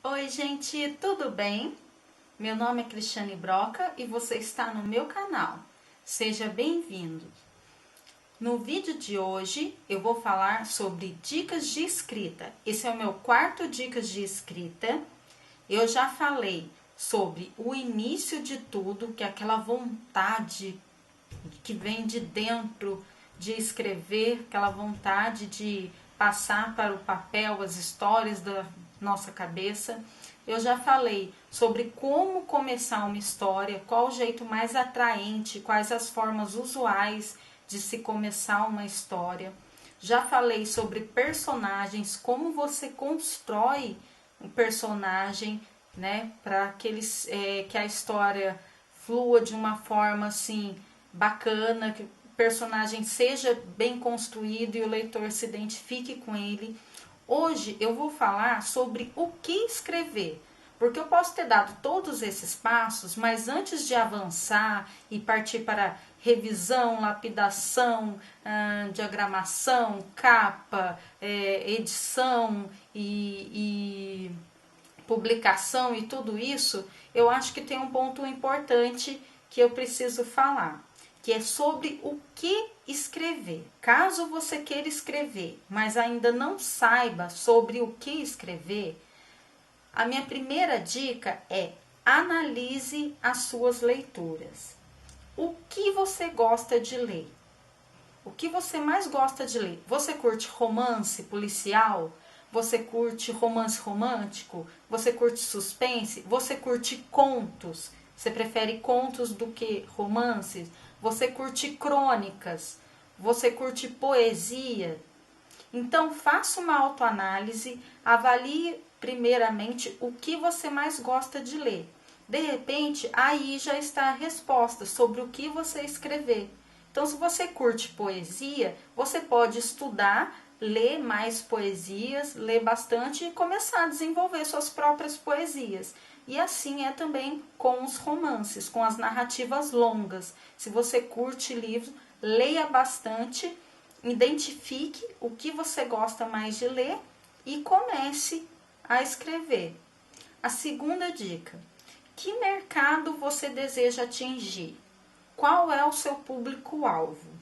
Oi, gente, tudo bem? Meu nome é Cristiane Broca e você está no meu canal. Seja bem-vindo. No vídeo de hoje eu vou falar sobre dicas de escrita. Esse é o meu quarto dicas de escrita. Eu já falei sobre o início de tudo, que é aquela vontade que vem de dentro de escrever, aquela vontade de passar para o papel as histórias da nossa cabeça. Eu já falei sobre como começar uma história, qual o jeito mais atraente, quais as formas usuais de se começar uma história. Já falei sobre personagens, como você constrói um personagem, né, para que a história flua de uma forma assim bacana, que o personagem seja bem construído e o leitor se identifique com ele. Hoje eu vou falar sobre o que escrever, porque eu posso ter dado todos esses passos, mas antes de avançar e partir para revisão, lapidação, diagramação, capa, edição e publicação e tudo isso, eu acho que tem um ponto importante que eu preciso falar, que é sobre o que escrever. Caso você queira escrever, mas ainda não saiba sobre o que escrever, a minha primeira dica é: analise as suas leituras. O que você gosta de ler? O que você mais gosta de ler? Você curte romance policial? Você curte romance romântico? Você curte suspense? Você curte contos? Você prefere contos do que romances? Você curte crônicas? Você curte poesia? Então, faça uma autoanálise, avalie primeiramente o que você mais gosta de ler. De repente, aí já está a resposta sobre o que você escrever. Então, se você curte poesia, você pode estudar, ler mais poesias, ler bastante e começar a desenvolver suas próprias poesias. E assim é também com os romances, com as narrativas longas. Se você curte livros, leia bastante, identifique o que você gosta mais de ler e comece a escrever. A segunda dica: que mercado você deseja atingir? Qual é o seu público-alvo?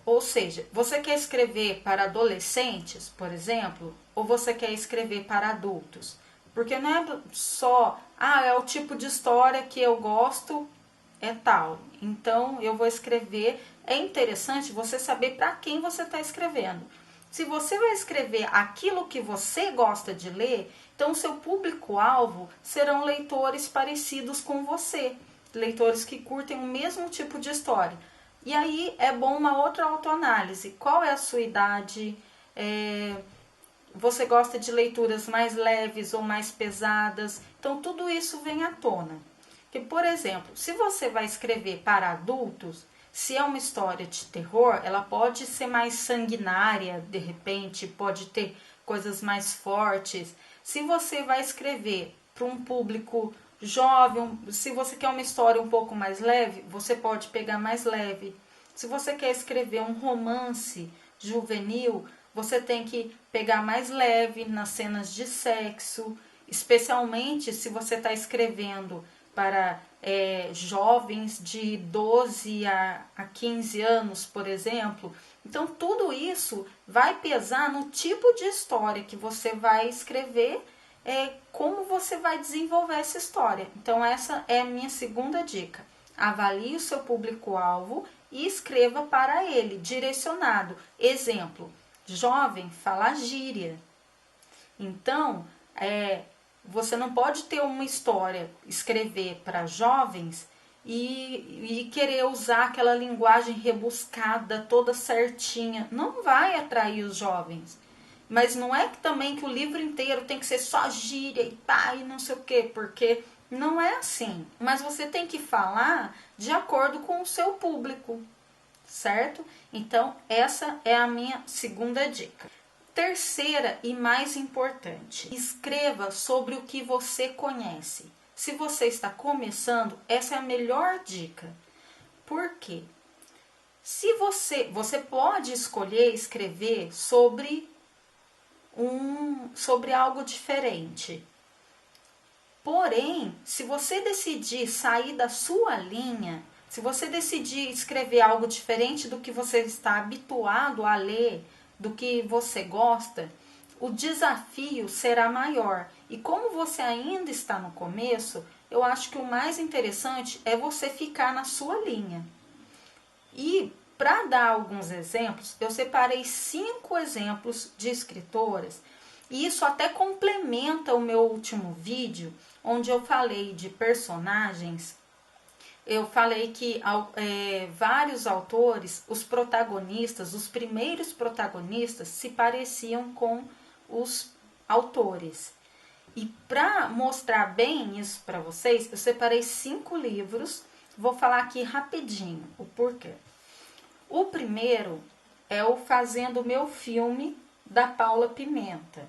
Ou seja, você quer escrever para adolescentes, por exemplo, ou você quer escrever para adultos? Porque não é só, é o tipo de história que eu gosto, é tal. Então eu vou escrever. É interessante você saber para quem você está escrevendo. Se você vai escrever aquilo que você gosta de ler, então seu público-alvo serão leitores parecidos com você, leitores que curtem o mesmo tipo de história. E aí é bom uma outra autoanálise. Qual é a sua idade? Você gosta de leituras mais leves ou mais pesadas? Então tudo isso vem à tona. Que, por exemplo, se você vai escrever para adultos, se é uma história de terror, ela pode ser mais sanguinária, de repente, pode ter coisas mais fortes. Se você vai escrever para um público jovem, se você quer uma história um pouco mais leve, você pode pegar mais leve. Se você quer escrever um romance juvenil, você tem que pegar mais leve nas cenas de sexo, especialmente se você está escrevendo para jovens de 12 a 15 anos, por exemplo. Então, tudo isso vai pesar no tipo de história que você vai escrever, como você vai desenvolver essa história. Então, essa é a minha segunda dica. Avalie o seu público-alvo e escreva para ele, direcionado. Exemplo: jovem fala gíria. Então, você não pode ter uma história, escrever para jovens e querer usar aquela linguagem rebuscada, toda certinha. Não vai atrair os jovens. Mas não é que também que o livro inteiro tem que ser só gíria e pá e não sei o quê, porque não é assim. Mas você tem que falar de acordo com o seu público, certo? Então, essa é a minha segunda dica. Terceira e mais importante: escreva sobre o que você conhece. Se você está começando, essa é a melhor dica. Por quê? Se você pode escolher escrever sobre sobre algo diferente. Porém, se você decidir sair da sua linha, se você decidir escrever algo diferente do que você está habituado a ler, do que você gosta, o desafio será maior. E como você ainda está no começo, eu acho que o mais interessante é você ficar na sua linha. E para dar alguns exemplos, eu separei 5 exemplos de escritoras, e isso até complementa o meu último vídeo, onde eu falei de personagens. Eu falei que vários autores, os protagonistas, os primeiros protagonistas, se pareciam com os autores. E para mostrar bem isso para vocês, eu separei 5 livros. Vou falar aqui rapidinho o porquê. O primeiro é o Fazendo Meu Filme, da Paula Pimenta.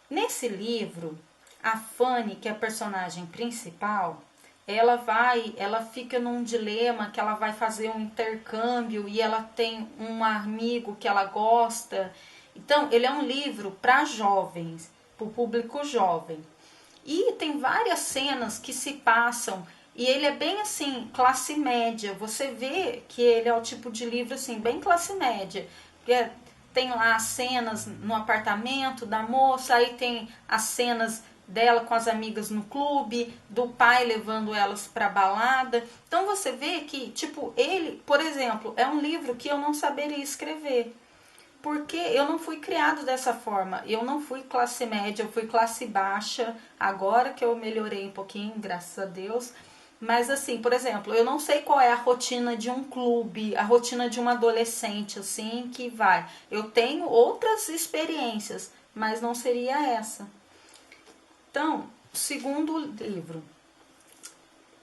Nesse livro, a Fanny, que é a personagem principal, ela fica num dilema que ela vai fazer um intercâmbio e ela tem um amigo que ela gosta. Então, ele é um livro para jovens, para o público jovem. E tem várias cenas que se passam e ele é bem assim, classe média. Você vê que ele é o tipo de livro assim, bem classe média. Porque tem lá as cenas no apartamento da moça, aí tem as cenas dela com as amigas no clube, do pai levando elas para balada. Então você vê que, tipo, ele, por exemplo, é um livro que eu não saberia escrever. Porque eu não fui criado dessa forma. Eu não fui classe média, eu fui classe baixa. Agora que eu melhorei um pouquinho, graças a Deus. Mas assim, por exemplo, eu não sei qual é a rotina de um clube, a rotina de uma adolescente, assim, que vai. Eu tenho outras experiências, mas não seria essa. Então, segundo livro,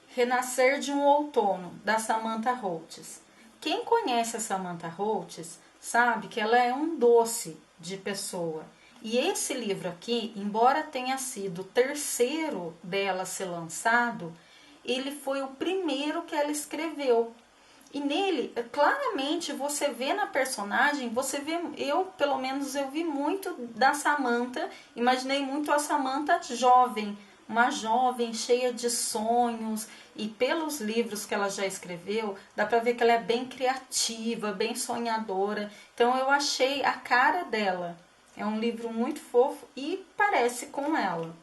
Renascer de um Outono, da Samantha Holtz. Quem conhece a Samantha Holtz sabe que ela é um doce de pessoa. E esse livro aqui, embora tenha sido o terceiro dela a ser lançado, ele foi o primeiro que ela escreveu. E nele, claramente, você vê na personagem, você vê, pelo menos, eu vi muito da Samantha, imaginei muito a Samantha jovem, uma jovem cheia de sonhos, e pelos livros que ela já escreveu, dá pra ver que ela é bem criativa, bem sonhadora. Então eu achei a cara dela. É um livro muito fofo e parece com ela.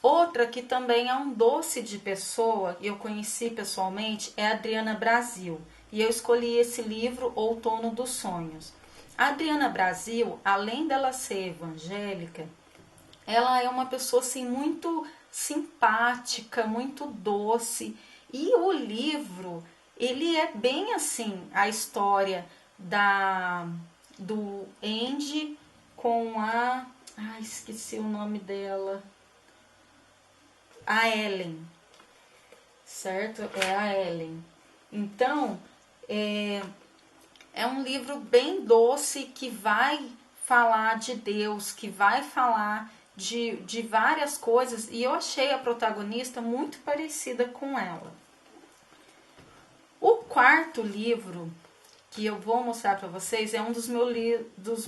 Outra que também é um doce de pessoa, e eu conheci pessoalmente, é a Adriana Brasil. E eu escolhi esse livro, Outono dos Sonhos. A Adriana Brasil, além dela ser evangélica, ela é uma pessoa assim, muito simpática, muito doce. E o livro, ele é bem assim, a história do Andy com a... Ai, esqueci o nome dela. A Ellen, certo? É a Ellen. Então, é um livro bem doce que vai falar de Deus, que vai falar de várias coisas, e eu achei a protagonista muito parecida com ela. O quarto livro que eu vou mostrar para vocês é um dos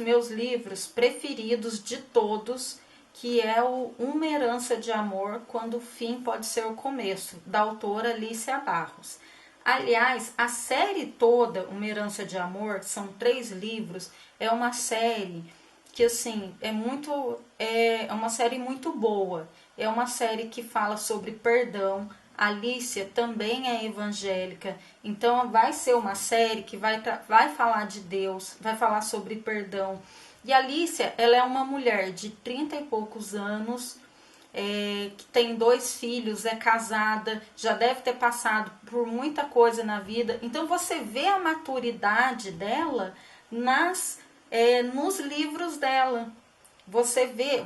meus livros preferidos de todos, que é o Uma Herança de Amor, Quando o Fim Pode Ser o Começo, da autora Alicia Barros. Aliás, a série toda, Uma Herança de Amor, são 3 livros, é uma série que assim, é uma série muito boa. É uma série que fala sobre perdão. A Alicia também é evangélica, então vai ser uma série que vai falar de Deus, vai falar sobre perdão. E a Alicia, ela é uma mulher de 30 e poucos anos, que tem 2 filhos, é casada, já deve ter passado por muita coisa na vida. Então você vê a maturidade dela nos livros dela. Você vê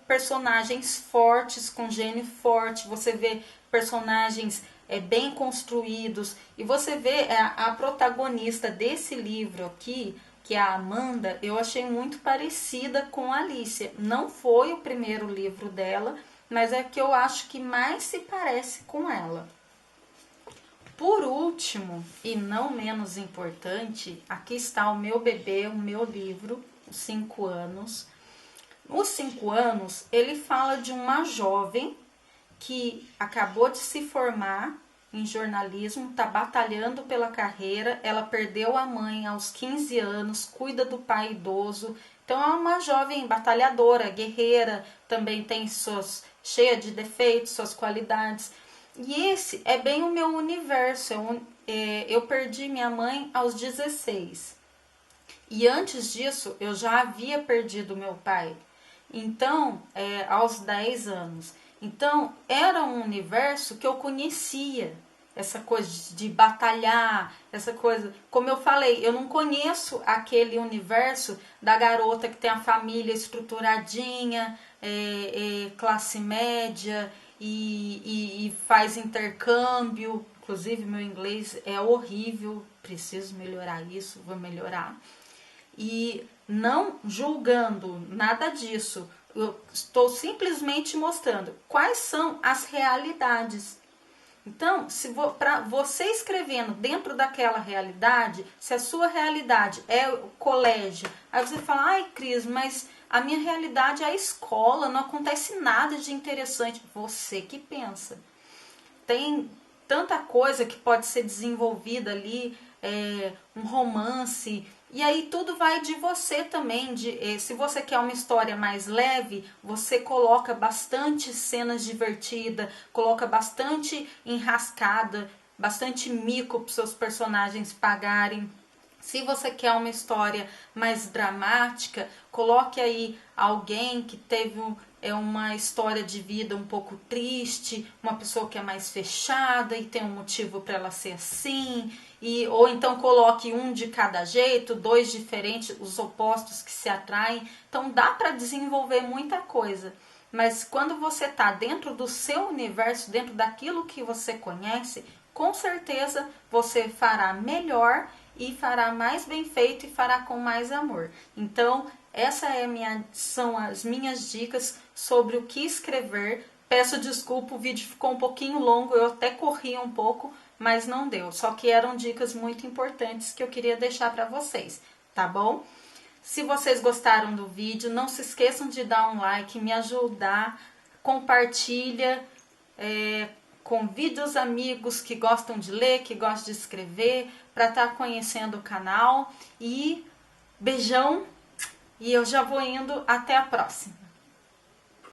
personagens fortes, com gênio forte, você vê personagens bem construídos, e você vê a protagonista desse livro aqui, que é a Amanda, eu achei muito parecida com a Alicia. Não foi o primeiro livro dela, mas é que eu acho que mais se parece com ela. Por último, e não menos importante, aqui está o meu bebê, o meu livro, 5 anos. Os 5 anos, ele fala de uma jovem que acabou de se formar em jornalismo, está batalhando pela carreira, ela perdeu a mãe aos 15 anos, cuida do pai idoso, então é uma jovem batalhadora, guerreira, também tem cheia de defeitos, suas qualidades. E esse é bem o meu universo. Eu perdi minha mãe aos 16. E antes disso, eu já havia perdido meu pai. Então, aos 10 anos. Então, era um universo que eu conhecia. Essa coisa de batalhar, essa coisa... Como eu falei, eu não conheço aquele universo da garota que tem a família estruturadinha, classe média e faz intercâmbio. Inclusive, meu inglês é horrível, preciso melhorar isso, vou melhorar. E não julgando nada disso, eu estou simplesmente mostrando quais são as realidades. Então, para você escrevendo dentro daquela realidade, se a sua realidade é o colégio, aí você fala, ai Cris, mas a minha realidade é a escola, não acontece nada de interessante. Você que pensa. Tem tanta coisa que pode ser desenvolvida ali, um romance, e aí tudo vai de você também. Se você quer uma história mais leve, você coloca bastante cenas divertidas, coloca bastante enrascada, bastante mico para os seus personagens pagarem. Se você quer uma história mais dramática, coloque aí alguém que teve uma história de vida um pouco triste, uma pessoa que é mais fechada e tem um motivo para ela ser assim, ou então coloque um de cada jeito, 2 diferentes, os opostos que se atraem. Então dá para desenvolver muita coisa. Mas quando você está dentro do seu universo, dentro daquilo que você conhece, com certeza você fará melhor e fará mais bem feito e fará com mais amor. Então, são as minhas dicas sobre o que escrever. Peço desculpa, o vídeo ficou um pouquinho longo, eu até corri um pouco, mas não deu. Só que eram dicas muito importantes que eu queria deixar para vocês, tá bom? Se vocês gostaram do vídeo, não se esqueçam de dar um like, me ajudar, compartilha, convide os amigos que gostam de ler, que gostam de escrever, para estar conhecendo o canal. E beijão, e eu já vou indo, até a próxima.